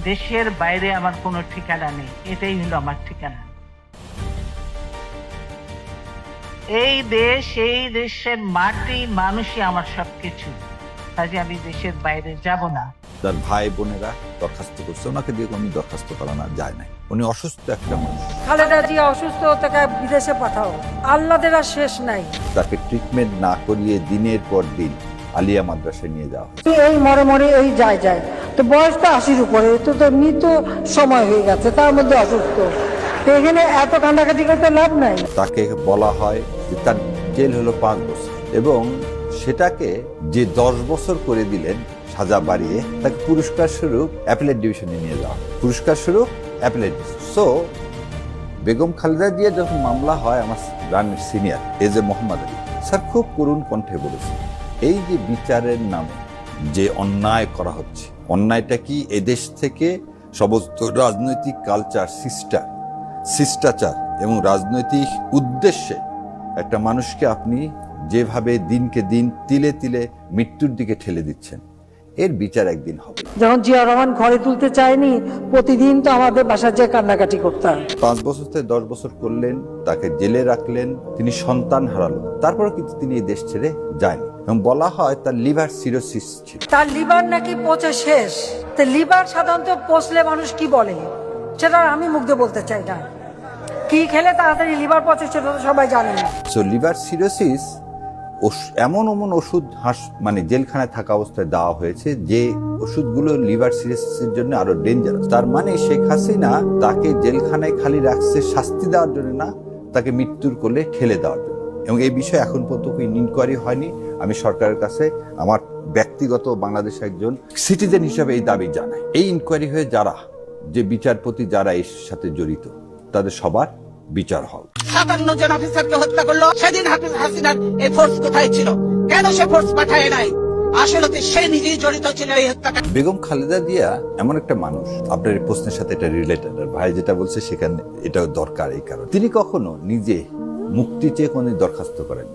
দেশের বাইরে আমার কোনো ঠিকানা নেই, এটাই হলো আমার ঠিকানা। এই দেশ, এই দেশের মাটি মানুষই আমার সবকিছু, কাজে আমি দেশের বাইরে যাব না। তার ভাই বোনেরা দরখাস্ত করছে, ওনাকে দিয়ে কোনো দরখাস্ত করানো যায় নাই। উনি অসুস্থ একটা মানুষ। খালেদা জিয়া অসুস্থ, তাকে বিদেশে পাঠাও, আল্লাদের আর শেষ নাই। তাকে ট্রিটমেন্ট না করিয়ে দিনের পর দিন আলিয়া মাদ্রাসায় নিয়ে যাওয়া হয়। এই মরে মরে এই যায় তো বয়স তো 80-র উপরে, তো মৃত্যু সময় হয়ে গেছে, তার মধ্যে অসুস্থ, তো এখানে এত কান্দাকাটি করতে লাভ নাই। তাকে বলা হয় যে তার জেল হলো 5 বছর, এবং সেটাকে যে 10 বছর করে দিলেন সাজা বাড়িয়ে, তাকে পুরস্কার স্বরূপ অ্যাপিলেট ডিভিশনে নিয়ে যাওয়া হয়। পুরস্কার স্বরূপ অ্যাপিলেট। সো বেগম খালেদা জিয়া যখন মামলা হয়, আমার রানির সিনিয়র এজে মোহাম্মদ আলী স্যার খুব করুণ কণ্ঠে বলেছে, এই যে বিচারের নামে যে অন্যায় করা হচ্ছে, অন্যায়টা কি এদেশ থেকে সমস্ত রাজনৈতিক কালচার, শিষ্টাচার এবং রাজনৈতিক উদ্দেশ্যে একটা মানুষকে আপনি যেভাবে দিনকে দিন তিলে তিলে মৃত্যুর দিকে ঠেলে দিচ্ছেন, এর বিচার একদিন হবে। যখন জিয়া রহমান ঘরে তুলতে চায়নি, প্রতিদিন তো আমাদের বাসায় যে কান্নাকাটি করতাম। 5 বছর থেকে 10 বছর করলেন, তাকে জেলে রাখলেন, তিনি সন্তান হারালেন, তারপরে কিন্তু তিনি এই দেশ ছেড়ে যায়নি। এবং বলা হয় তার লিভার সিরোসিস ছিল। তার লিভার নাকি পচে শেষ। তো লিভার সাধারণত পচলে মানুষ কি বলে, সেটা আমি মুখ দিয়ে বলতে চাই না। কি খেলে তাড়াতাড়ি লিভার পচে সেটা তো সবাই জানে না। সো লিভার সিরোসিস এমন ওষুধ মানে জেলখানায় থাকা অবস্থায় দেওয়া হয়েছে যে ওষুধগুলো লিভার সিরোসিসের জন্য আরো ডেঞ্জারাস। তার মানে শেখ হাসিনা তাকে জেলখানায় খালি রাখছে শাস্তি দেওয়ার জন্য না, তাকে মৃত্যুর কোলে ঠেলে দেওয়ার জন্য। এবং এই বিষয়ে এখন পর্যন্ত ইনকোয়ারি হয়নি। আমি সরকারের কাছে আমার ব্যক্তিগত বাংলাদেশের একজন সিটিজেন হিসাবে এই দাবি জানাই, এই ইনকোয়ারি হয়ে যারা যে বিচারপতি যারা এর সাথে জড়িত, তাদের সবার বিচার হল। 57 জন অফিসারকে হত্যা করলো, সেদিন হাফিজ হাসিনার এই ফোর্স কোথায় ছিল? কেন সে ফোর্স পাঠায় নাই? আসলে সে নিজেই জড়িত ছিল এই হত্যাকাণ্ডে। বেগম খালেদা জিয়া এমন একটা মানুষ, আপনার এই প্রশ্নের সাথে এটা রিলেটেড, ভাই যেটা বলছে সেখানে এটাও দরকার। এই কারণে তিনি কখনো নিজে মুক্তি চেয়ে কোনো দরখাস্ত করেন।